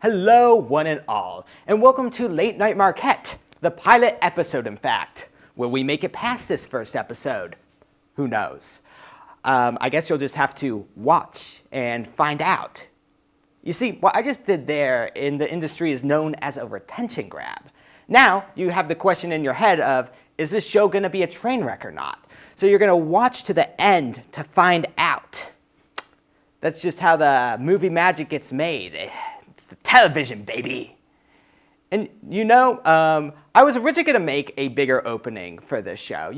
Hello, one and all, and welcome to Late Night Marquette, the pilot episode, in fact. Will we make it past this first episode? Who knows? I guess you'll just have to watch and find out. You see, what I just did there in the industry is known as a retention grab. Now, you have the question in your head of, is this show going to be a train wreck or not? So you're going to watch to the end to find out. That's just how the movie magic gets made. It's the television, baby. And I was originally going to make a bigger opening for this show.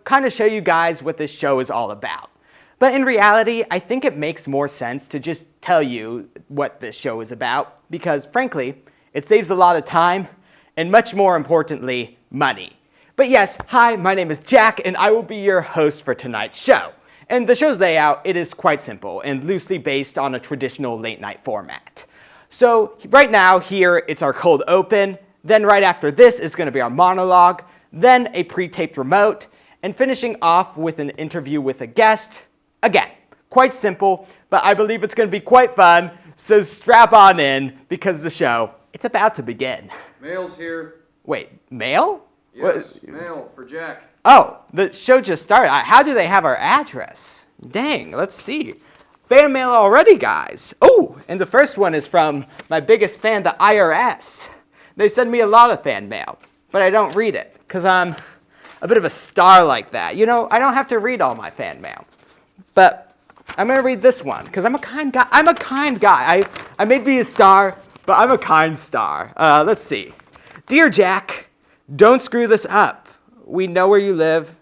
Kind of show you guys what this show is all about. But in reality, I think it makes more sense to just tell you what this show is about because, frankly, it saves a lot of time and, much more importantly, money. But yes, hi, my name is Jack, and I will be your host for tonight's show. And the show's layout, it is quite simple and loosely based on a traditional late-night format. So right now, here, it's our cold open. Then right after this is going to be our monologue, then a pre-taped remote, and finishing off with an interview with a guest. Again, quite simple, but I believe it's going to be quite fun, so strap on in, because the show, it's about to begin. Mail's here. Wait, mail? Yes, mail for Jack. Oh, the show just started. How do they have our address? Dang, let's see. Fan mail already, guys. Oh, and the first one is from my biggest fan, the IRS. They send me a lot of fan mail, but I don't read it, because I'm a bit of a star like that. I don't have to read all my fan mail. But I'm going to read this one, because I'm a kind guy. I may be a star, but I'm a kind star. Let's see. Dear Jack, don't screw this up. We know where you live,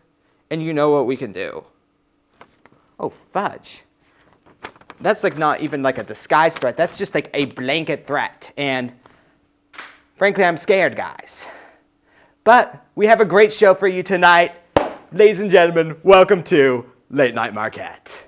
and you know what we can do. Oh, fudge. That's not even a disguised threat. That's just a blanket threat. And frankly, I'm scared, guys. But we have a great show for you tonight. Ladies and gentlemen, welcome to Late Night Marquette.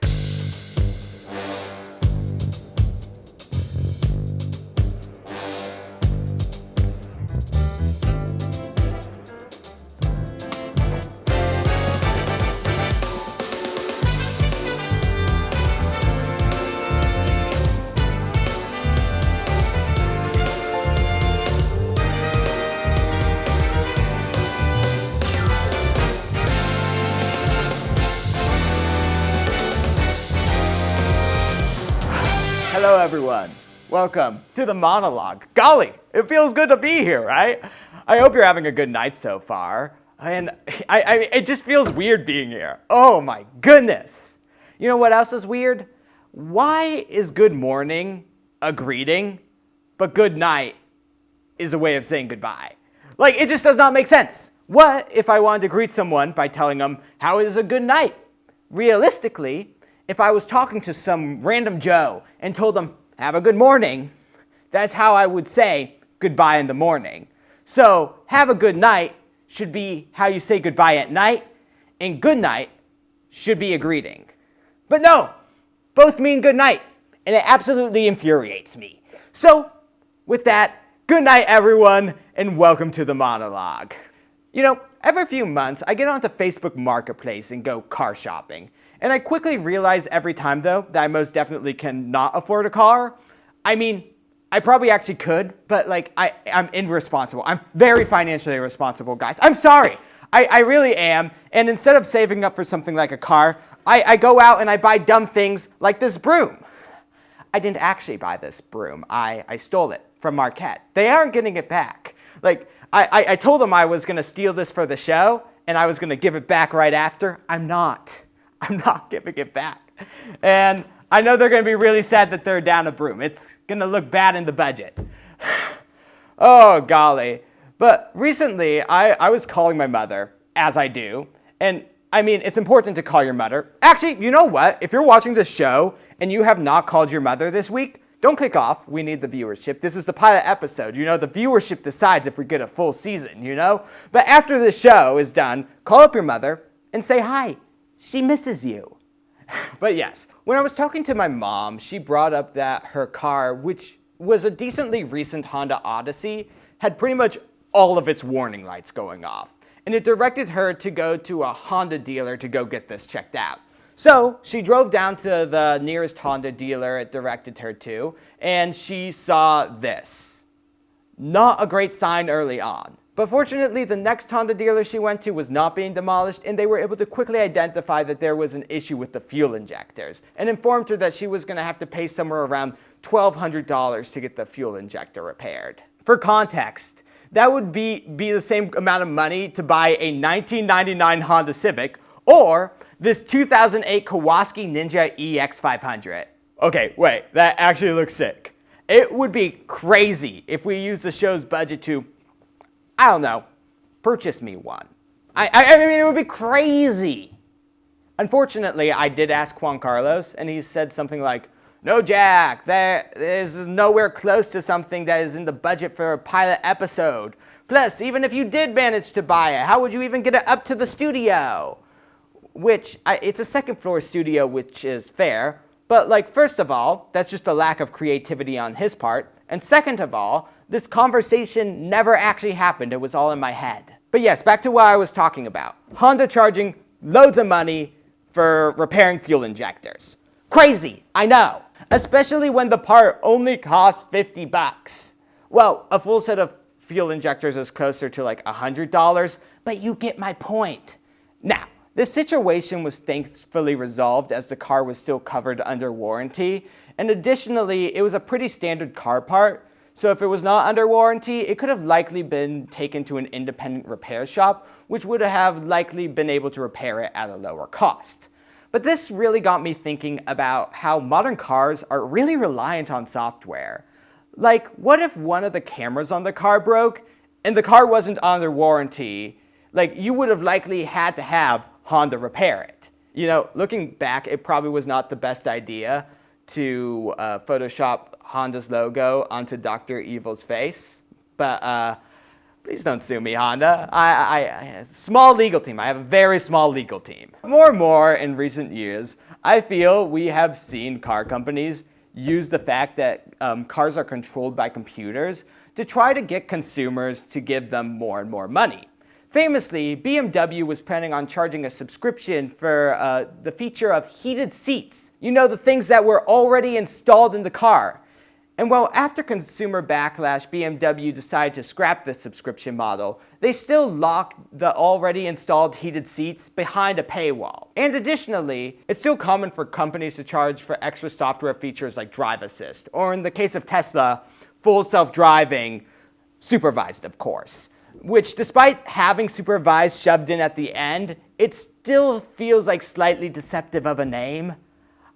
Hello, everyone. Welcome to the monologue. Golly, it feels good to be here, right? I hope you're having a good night so far. And it just feels weird being here. Oh, my goodness. You know what else is weird? Why is good morning a greeting, but good night is a way of saying goodbye? It just does not make sense. What if I wanted to greet someone by telling them, how is a good night? Realistically, if I was talking to some random Joe and told them, have a good morning, that's how I would say goodbye in the morning. So, have a good night should be how you say goodbye at night, and good night should be a greeting. But no, both mean good night, and it absolutely infuriates me. So, with that, good night, everyone, and welcome to the monologue. Every few months, I get onto Facebook Marketplace and go car shopping. And I quickly realize every time, though, that I most definitely cannot afford a car. I mean, I probably actually could, but I'm irresponsible. I'm very financially irresponsible, guys. I'm sorry. I really am. And instead of saving up for something like a car, I go out and I buy dumb things like this broom. I didn't actually buy this broom. I stole it from Marquette. They aren't getting it back. I told them I was going to steal this for the show, and I was going to give it back right after. I'm not giving it back. And I know they're going to be really sad that they're down a broom. It's going to look bad in the budget. Oh, golly. But recently, I was calling my mother, as I do. And, it's important to call your mother. Actually, you know what? If you're watching this show and you have not called your mother this week, don't click off. We need the viewership. This is the pilot episode. The viewership decides if we get a full season, But after the show is done, call up your mother and say hi. She misses you. But yes, when I was talking to my mom, she brought up that her car, which was a decently recent Honda Odyssey, had pretty much all of its warning lights going off. And it directed her to go to a Honda dealer to go get this checked out. So she drove down to the nearest Honda dealer it directed her to, and she saw this. Not a great sign early on. But fortunately, the next Honda dealer she went to was not being demolished, and they were able to quickly identify that there was an issue with the fuel injectors, and informed her that she was going to have to pay somewhere around $1,200 to get the fuel injector repaired. For context, that would be the same amount of money to buy a 1999 Honda Civic or this 2008 Kawasaki Ninja EX500. Okay, wait, that actually looks sick. It would be crazy if we used the show's budget to, I don't know, purchase me one. I mean, it would be crazy. Unfortunately, I did ask Juan Carlos, and he said something like, "No, Jack, this is nowhere close to something that is in the budget for a pilot episode. Plus, even if you did manage to buy it, how would you even get it up to the studio?" Which, it's a second floor studio, which is fair. But, like, first of all, that's just a lack of creativity on his part. And second of all, this conversation never actually happened. It was all in my head. But yes, back to what I was talking about. Honda charging loads of money for repairing fuel injectors. Crazy, I know. Especially when the part only costs $50. Well, a full set of fuel injectors is closer to like $100, but you get my point. Now, this situation was thankfully resolved as the car was still covered under warranty, and additionally, it was a pretty standard car part, so if it was not under warranty, it could have likely been taken to an independent repair shop, which would have likely been able to repair it at a lower cost. But this really got me thinking about how modern cars are really reliant on software. Like, what if one of the cameras on the car broke, and the car wasn't under warranty? Like, you would have likely had to have Honda repair it. You know, looking back, it probably was not the best idea to Photoshop Honda's logo onto Dr. Evil's face. But please don't sue me, Honda. I small legal team. I have a very small legal team. More and more in recent years, I feel we have seen car companies use the fact that cars are controlled by computers to try to get consumers to give them more and more money. Famously, BMW was planning on charging a subscription for the feature of heated seats. You know, the things that were already installed in the car. And well, after consumer backlash, BMW decided to scrap the subscription model. They still locked the already installed heated seats behind a paywall. And additionally, it's still common for companies to charge for extra software features like Drive Assist, or in the case of Tesla, full self-driving, supervised, of course. Which, despite having supervised shoved in at the end, it still feels like slightly deceptive of a name.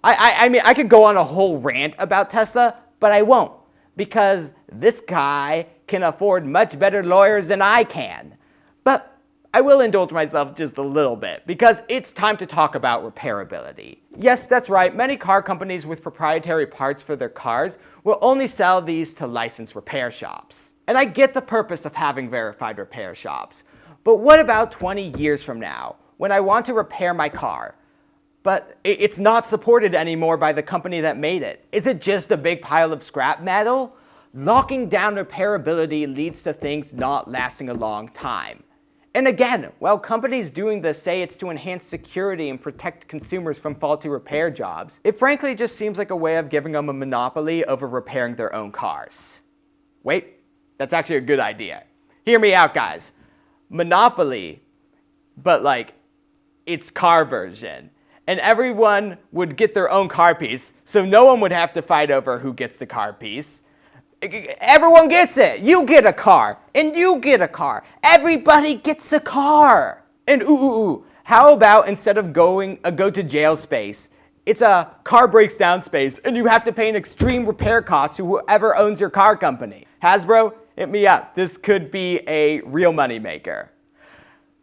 I mean, I could go on a whole rant about Tesla, but I won't, because this guy can afford much better lawyers than I can. But I will indulge myself just a little bit, because it's time to talk about repairability. Yes, that's right, many car companies with proprietary parts for their cars will only sell these to licensed repair shops. And I get the purpose of having verified repair shops. But what about 20 years from now, when I want to repair my car, but it's not supported anymore by the company that made it? Is it just a big pile of scrap metal? Locking down repairability leads to things not lasting a long time. And again, while companies doing this say it's to enhance security and protect consumers from faulty repair jobs, it frankly just seems like a way of giving them a monopoly over repairing their own cars. Wait. That's actually a good idea. Hear me out, guys. Monopoly, but like, it's car version. And everyone would get their own car piece, so no one would have to fight over who gets the car piece. Everyone gets it. You get a car, and you get a car. Everybody gets a car. And how about instead of going a go to jail space, it's a car breaks down space, and you have to pay an extreme repair cost to whoever owns your car company. Hasbro, hit me up. This could be a real moneymaker.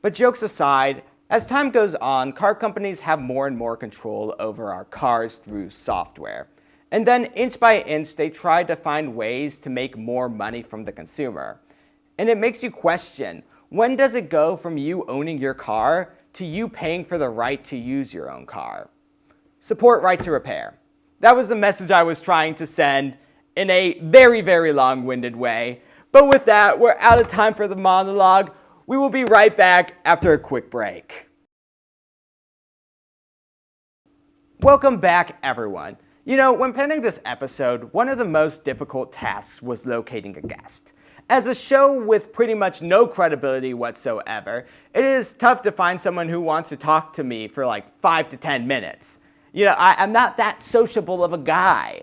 But jokes aside, as time goes on, car companies have more and more control over our cars through software. And then inch by inch, they try to find ways to make more money from the consumer. And it makes you question, when does it go from you owning your car to you paying for the right to use your own car? Support right to repair. That was the message I was trying to send in a very, very long-winded way. But with that, we're out of time for the monologue. We will be right back after a quick break. Welcome back, everyone. You know, when planning this episode, one of the most difficult tasks was locating a guest. As a show with pretty much no credibility whatsoever, it is tough to find someone who wants to talk to me for like 5 to 10 minutes. You know, I'm not that sociable of a guy.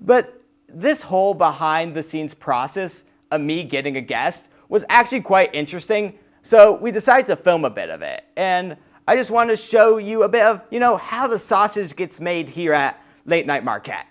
But this whole behind-the-scenes process of me getting a guest was actually quite interesting, so we decided to film a bit of it. And I just wanted to show you a bit of, how the sausage gets made here at Late Night Marquette.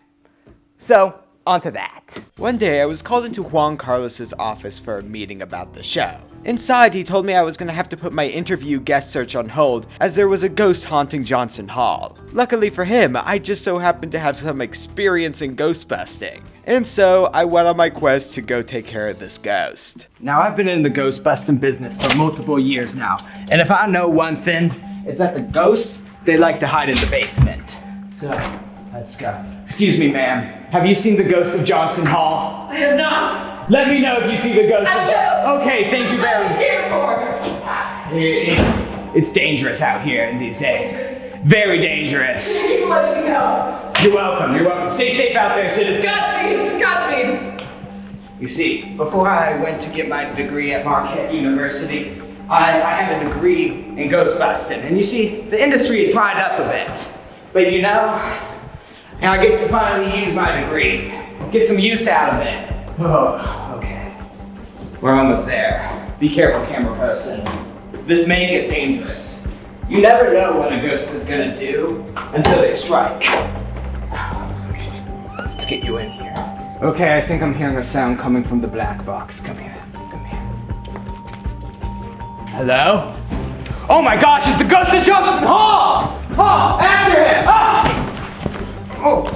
So, on to that. One day, I was called into Juan Carlos's office for a meeting about the show. Inside, he told me I was going to have to put my interview guest search on hold as there was a ghost haunting Johnson Hall. Luckily for him, I just so happened to have some experience in ghost busting. And so, I went on my quest to go take care of this ghost. Now, I've been in the ghost busting business for multiple years now. And if I know one thing, it's that the ghosts, they like to hide in the basement. So, let's go. Excuse me, ma'am. Have you seen the ghost of Johnson Hall? I have not. Let me know if you see the ghost. I will. Okay, thank you very much. Here for. It's dangerous out here in these days. Dangerous. Very dangerous. Thank you for letting me know. You're welcome. You're welcome. Stay safe out there, citizen. Godspeed. Godspeed. You see, before I went to get my degree at Marquette University, I had a degree in ghost busting. And you see, the industry had dried up a bit. But I get to finally use my degree, get some use out of it. Oh, okay. We're almost there. Be careful, camera person. This may get dangerous. You never know what a ghost is gonna do until they strike. Okay, let's get you in here. Okay, I think I'm hearing a sound coming from the black box. Come here, come here. Hello? Oh my gosh, it's the ghost of Johnson Hall! Oh, after him! Oh,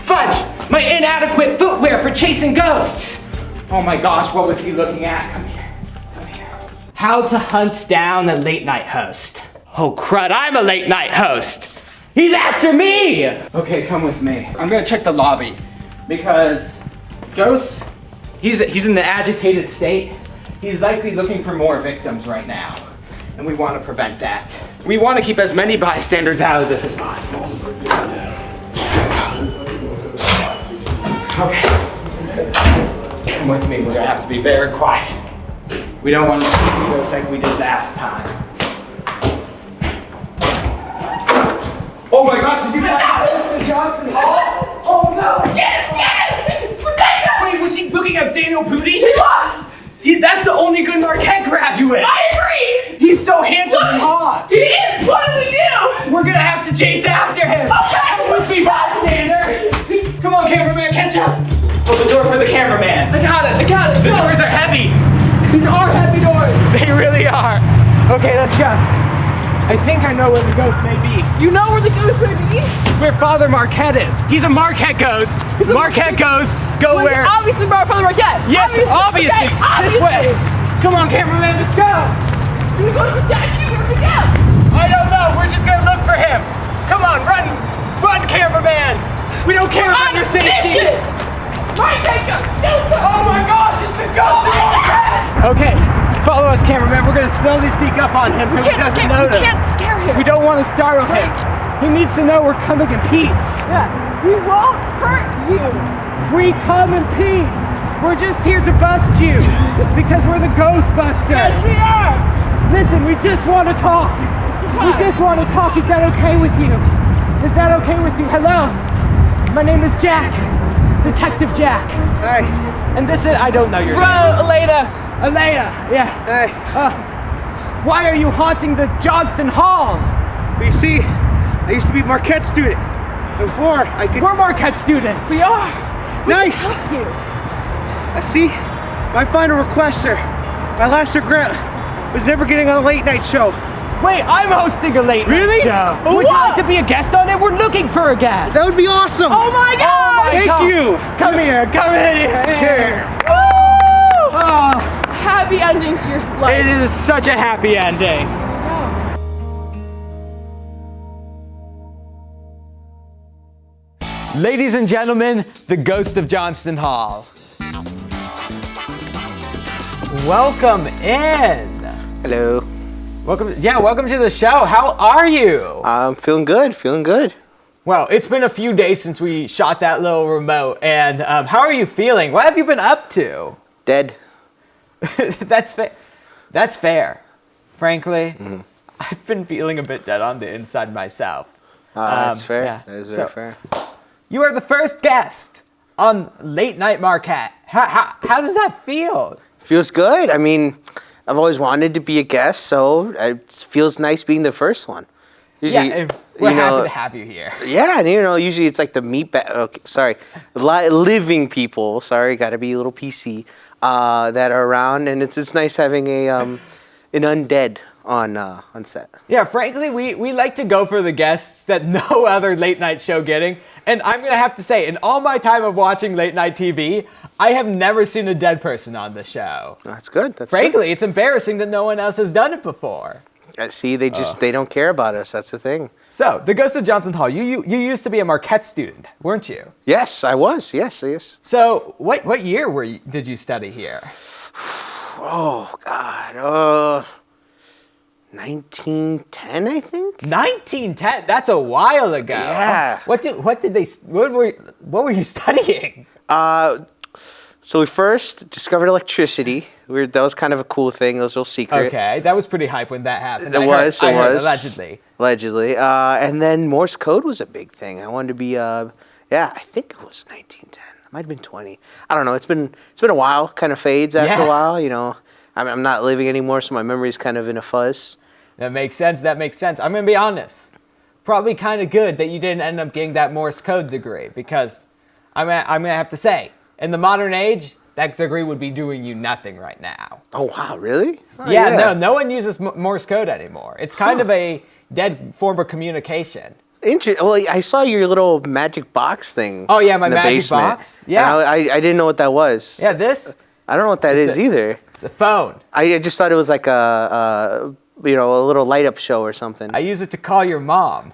fudge! My inadequate footwear for chasing ghosts! Oh my gosh, what was he looking at? Come here, come here. How to hunt down a late night host. Oh crud, I'm a late night host! He's after me! Okay, come with me. I'm gonna check the lobby. Because ghosts, he's in an agitated state. He's likely looking for more victims right now. And we want to prevent that. We want to keep as many bystanders out of this as possible. Okay. Come with me, we're gonna have to be very quiet. We don't want to speak to ghosts like we did last time. Oh my gosh, did you find Mr. Johnson Hall? Oh no! Get it! Protect us! Wait, was he looking at Daniel Pooty? He was! That's the only good Marquette graduate! I agree! He's so handsome and hot! He is! What do we do? We're gonna have to chase after him! Okay! Come with me, bystander! Come on, cameraman, catch up! Hold the door for the cameraman. I got it! The doors are heavy! These are heavy doors! They really are! Okay, let's go. I think I know where the ghost may be. You know where the ghost may be? Where Father Marquette is. He's a Marquette ghost. Marquette ghost, go where? Obviously, Father Marquette! Yes, obviously! Okay, This way! Come on, cameraman, let's go! Do we go to the statue? Where do we go? I don't know, we're just gonna look for him! Come on, run! Run, cameraman! We don't care about your safety! Mission! Right, Jacob! Oh my gosh, it's the ghost! Okay, follow us, cameraman. We're gonna slowly sneak up on him so he doesn't notice. We can't scare him! We don't want to startle him. He needs to know we're coming in peace. Yeah, we won't hurt you! We come in peace. We're just here to bust you because we're the Ghostbusters. Yes, we are! Listen, we just want to talk. We just want to talk. Is that okay with you? Is that okay with you? Hello, my name is Jack, Detective Jack. Hey. And this is, I don't know your name. Elena! Elena, yeah. Hey, Why are you haunting the Johnston Hall? you see, I used to be a Marquette student. Before I could. We're Marquette students. We are! Nice! Thank you! I see. My final request, sir. My last regret was never getting on a late night show. Wait, I'm hosting a late Really? night show. Would you What? like to be a guest on it? We're looking for a guest. That would be awesome. Oh my god! Thank you. Come here, come in here. Woo! Oh, Happy ending to your life. it is such a happy ending. Ladies and gentlemen, the ghost of Johnston Hall. Welcome in. Hello. Welcome to the show. How are you? I'm feeling good, feeling good. Well, it's been a few days since we shot that little remote, and how are you feeling? What have you been up to? Dead. That's fair. That's fair. Frankly, I've been feeling a bit dead on the inside myself. That's fair. yeah. That is very So- fair. You are the first guest on Late Night Marquette. How does that feel? Feels good. I mean, I've always wanted to be a guest, so it feels nice being the first one. Usually, and we're you know, happy to have you here. Yeah, and usually it's like the meat bag. Okay, sorry, living people. Sorry, got to be a little PC. That are around, and it's nice having an undead on set. Yeah, frankly, we like to go for the guests that no other late night show getting. And I'm going to have to say, in all my time of watching late night TV, I have never seen a dead person on the show. That's good. That's Frankly, it's embarrassing that no one else has done it before. good. See, they don't care about us. That's the thing. So, the Ghost of Johnson Hall, you used to be a Marquette student, weren't you? Yes, I was. Yes. So, what year did you study here? Oh God. 1910, I think. 1910. That's a while ago. Yeah. What were you studying? So we first discovered electricity. That was kind of a cool thing. That was a little secret. Okay, that was pretty hype when that happened. It was. Allegedly. Allegedly. And then Morse code was a big thing. I wanted to be. I think it was 1910. It might have been 20. I don't know. It's been a while. Kind of fades after a while. You know, I'm not living anymore, so my memory's kind of in a fuzz. That makes sense. I'm gonna be honest. Probably kind of good that you didn't end up getting that Morse code degree, because I'm gonna have to say, in the modern age, that degree would be doing you nothing right now. Oh wow, really? Oh, No one uses Morse code anymore. It's kind of a dead form of communication. Well, I saw your little magic box thing. Oh, yeah, my in the magic basement. box? Yeah. And I didn't know what that was. Yeah, this, I don't know what that is either. it's a phone. I just thought it was like a little light up show or something. I use it to call your mom.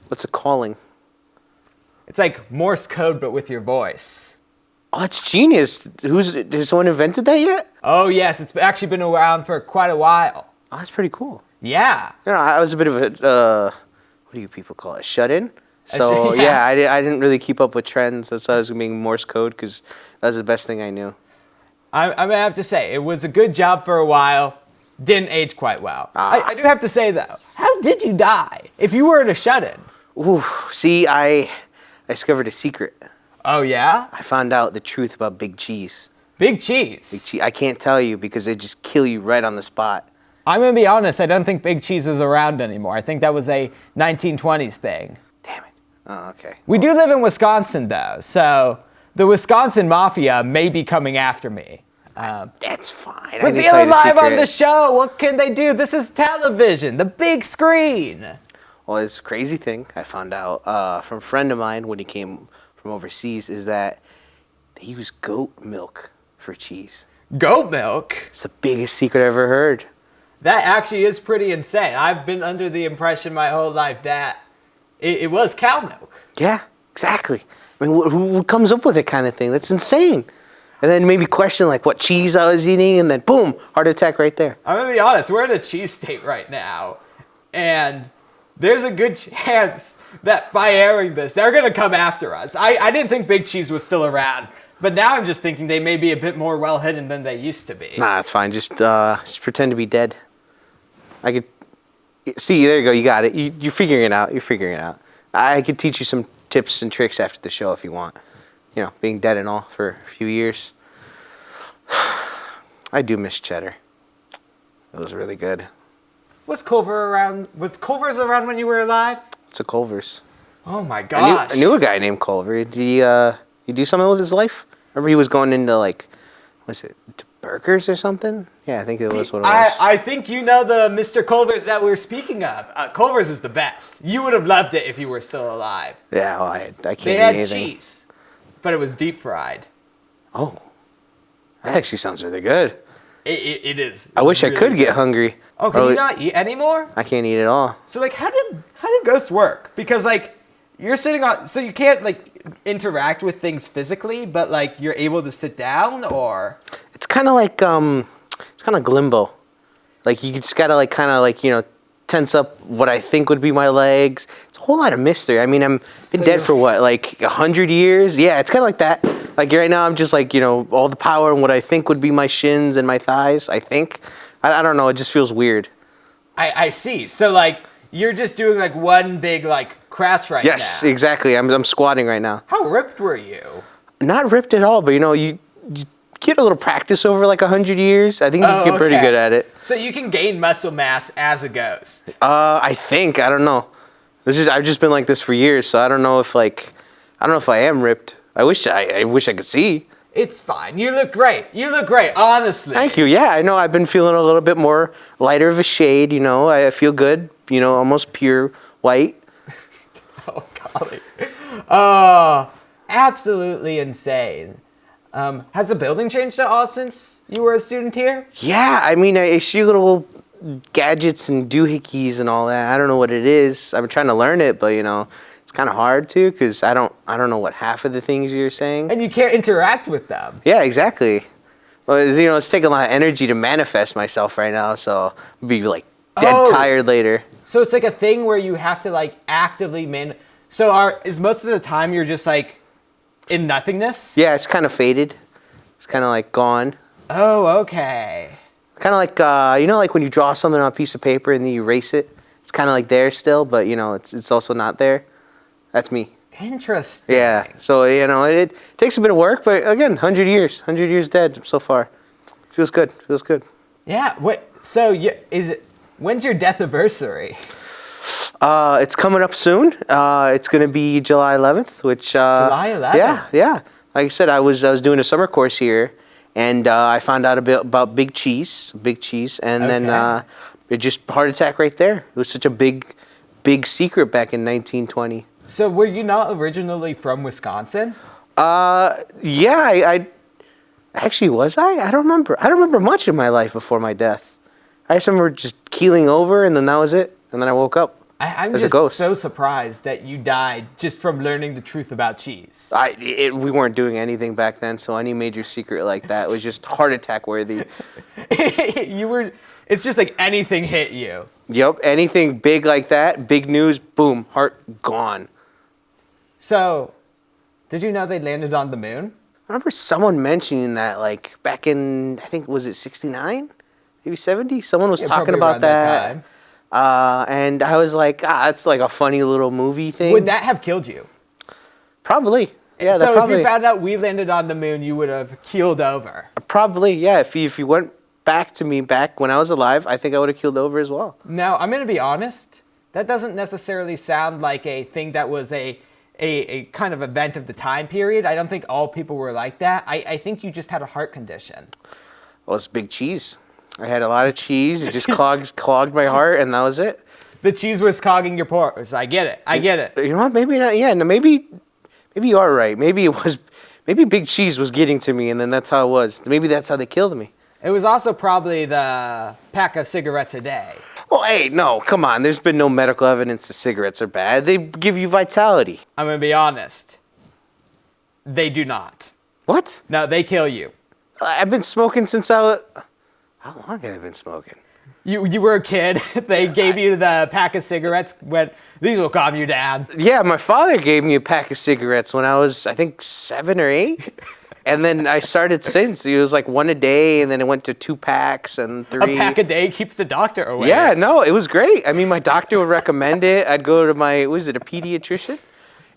What's it calling? It's like Morse code, but with your voice. Oh, that's genius. Has someone invented that yet? Oh, yes, it's actually been around for quite a while. Oh, that's pretty cool. Yeah. You know, I was a bit of a, what do you people call it? Shut-in? So, yeah. I didn't really keep up with trends. That's why I was being Morse code, because that was the best thing I knew. I'm going to have to say, it was a good job for a while. Didn't age quite well. I do have to say, though, how did you die if you were in a shut-in? Ooh, see, I discovered a secret. Oh, yeah? I found out the truth about Big Cheese. Big Cheese. I can't tell you because they just kill you right on the spot. I'm going to be honest, I don't think Big Cheese is around anymore. I think that was a 1920s thing. Damn it. Oh, okay. We do live in Wisconsin, though, so the Wisconsin Mafia may be coming after me. That's fine. We're feeling live on the show. What can they do? This is television, the big screen. Well, it's a crazy thing I found out from a friend of mine when he came from overseas is that they use goat milk for cheese. Goat milk? It's the biggest secret I ever heard. That actually is pretty insane. I've been under the impression my whole life that it was cow milk. Yeah, exactly. I mean, who comes up with that kind of thing? That's insane. And then maybe question like what cheese I was eating, and then boom, heart attack right there. I'm gonna be honest, we're in a cheese state right now, and there's a good chance that by airing this, they're gonna come after us. I didn't think Big Cheese was still around, but now I'm just thinking they may be a bit more well hidden than they used to be. Nah, it's fine. Just pretend to be dead. I could see. There you go. You got it. You're figuring it out. You're figuring it out. I could teach you some tips and tricks after the show if you want. You know, being dead and all for a few years. I do miss cheddar. It was really good. Was Culver's around when you were alive? It's a Culver's. Oh my gosh. I knew a guy named Culver. Did he do something with his life? Remember he was going into like, was it to burgers or something? Yeah, I think it was what it was. I think you know the Mr. Culver's that we're speaking of. Culver's is the best. You would have loved it if you were still alive. Yeah, well, I can't They eat had anything. cheese, but it was deep fried. Oh, that actually sounds really good. It is. I wish really I could get good. hungry. Oh, can you not eat anymore? I can't eat at all. So like, how did ghosts work? Because like, you're sitting on, so you can't like interact with things physically, but like you're able to sit down, or It's kind of like it's kind of limbo. Like you just gotta like kind of like tense up what I think would be my legs. It's a whole lot of mystery. I mean, I'm been So dead you're- for what, like 100 years? Yeah, it's kind of like that. Like right now, I'm just like, all the power and what I think would be my shins and my thighs, I think. I don't know, it just feels weird. I see. So like you're just doing like one big like crouch right Yes, now. exactly. I'm squatting right now. How ripped were you? Not ripped at all, but you get a little practice over like 100 years. I think you get pretty okay. good at it. So you can gain muscle mass as a ghost. I think. I don't know. I've just been like this for years, so I don't know if I am ripped. I wish I could see. It's fine. You look great. You look great, honestly. Thank you. Yeah, I know. I've been feeling a little bit more lighter of a shade. I feel good. Almost pure white. Oh, golly. Oh, absolutely insane. Has the building changed at all since you were a student here? Yeah, I mean, I see little gadgets and doohickeys and all that. I don't know what it is. I'm trying to learn it, but it's kind of hard to because I don't know what half of the things you're saying. And you can't interact with them. Yeah, exactly. Well, it's taking a lot of energy to manifest myself right now, so I'll be like dead tired later. So it's like a thing where you have to like actively is most of the time you're just like in nothingness? Yeah, it's kind of faded. It's kind of like gone. Oh, okay. Kind of like like when you draw something on a piece of paper and then you erase it. It's kind of like there still, but it's also not there. That's me. Interesting. Yeah. So it takes a bit of work, but again, 100 years dead so far. Feels good. Yeah. So when's your death anniversary? It's coming up soon. It's gonna be July 11th, which July 11th? Yeah. Like I said, I was doing a summer course here, and I found out a bit about Big Cheese, and then Okay. it just heart attack right there. It was such a big secret back in 1920. So were you not originally from Wisconsin? Yeah, I actually was I? I don't remember. I don't remember much of my life before my death. I just remember just keeling over, and then that was it. And then I woke up. I'm as a just ghost. so surprised that you died just from learning the truth about cheese. We weren't doing anything back then, so any major secret like that was just heart attack worthy. It's just like anything hit you. Yep, anything big like that, big news, boom, heart gone. So, did you know they landed on the moon? I remember someone mentioning that, like back in, I think, was it 69, maybe 70? Someone was Yeah, talking probably about around that that. And I was like, it's like a funny little movie thing. Would that have killed you? Probably. Yeah, that So probably. if you found out we landed on the moon, you would have keeled over. Probably, yeah. If you went back to me back when I was alive, I think I would have keeled over as well. Now, I'm going to be honest. That doesn't necessarily sound like a thing that was a kind of event of the time period. I don't think all people were like that. I think you just had a heart condition. Well, it's Big Cheese. I had a lot of cheese. It just clogged my heart, and that was it. The cheese was clogging your pores. I get it. You know what? Maybe not. Yeah, no, maybe you are right. Maybe Big Cheese was getting to me, and then that's how it was. Maybe that's how they killed me. It was also probably the pack of cigarettes a day. Well, hey, no, come on. There's been no medical evidence that cigarettes are bad. They give you vitality. I'm going to be honest. They do not. What? No, they kill you. I've been smoking since I was... How long have I been smoking? You were a kid. They gave you the pack of cigarettes. Went, these will calm you down. Yeah, my father gave me a pack of cigarettes when I was, I think, 7 or 8. And then I started since. It was like 1 a day, and then it went to 2 packs and 3. A pack a day keeps the doctor away. Yeah, no, it was great. I mean, my doctor would recommend it. I'd go to a pediatrician?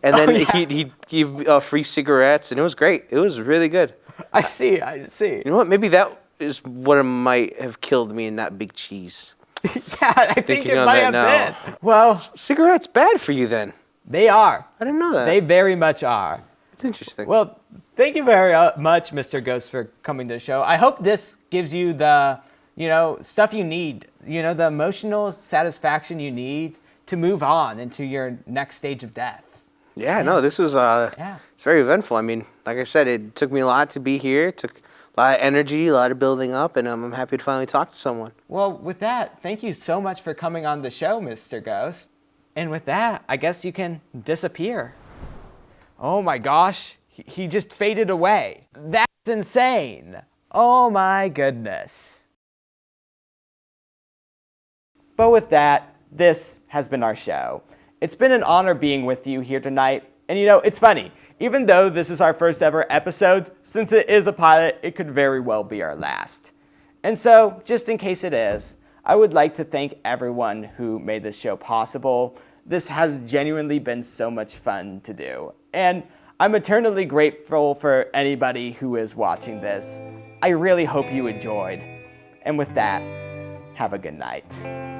And then he'd give free cigarettes, and it was great. It was really good. I see. You know what? Maybe that is what might have killed me and not Big Cheese. Yeah, I think Thinking it on might that have now. been. Well, Cigarettes bad for you then? they are. I didn't know that. They very much are. It's interesting. Well, thank you very much, Mr. Ghost, for coming to the show. I hope this gives you the, stuff you need, the emotional satisfaction you need to move on into your next stage of death. Yeah, no, this was it's very eventful. I mean, like I said, it took me a lot to be here. It took a lot of energy, a lot of building up, and I'm happy to finally talk to someone. Well, with that, thank you so much for coming on the show, Mr. Ghost. And with that, I guess you can disappear. Oh my gosh, he just faded away. That's insane. Oh my goodness. But with that, this has been our show. It's been an honor being with you here tonight. And you know, it's funny. Even though this is our first ever episode, since it is a pilot, it could very well be our last. And so, just in case it is, I would like to thank everyone who made this show possible. This has genuinely been so much fun to do. And I'm eternally grateful for anybody who is watching this. I really hope you enjoyed. And with that, have a good night.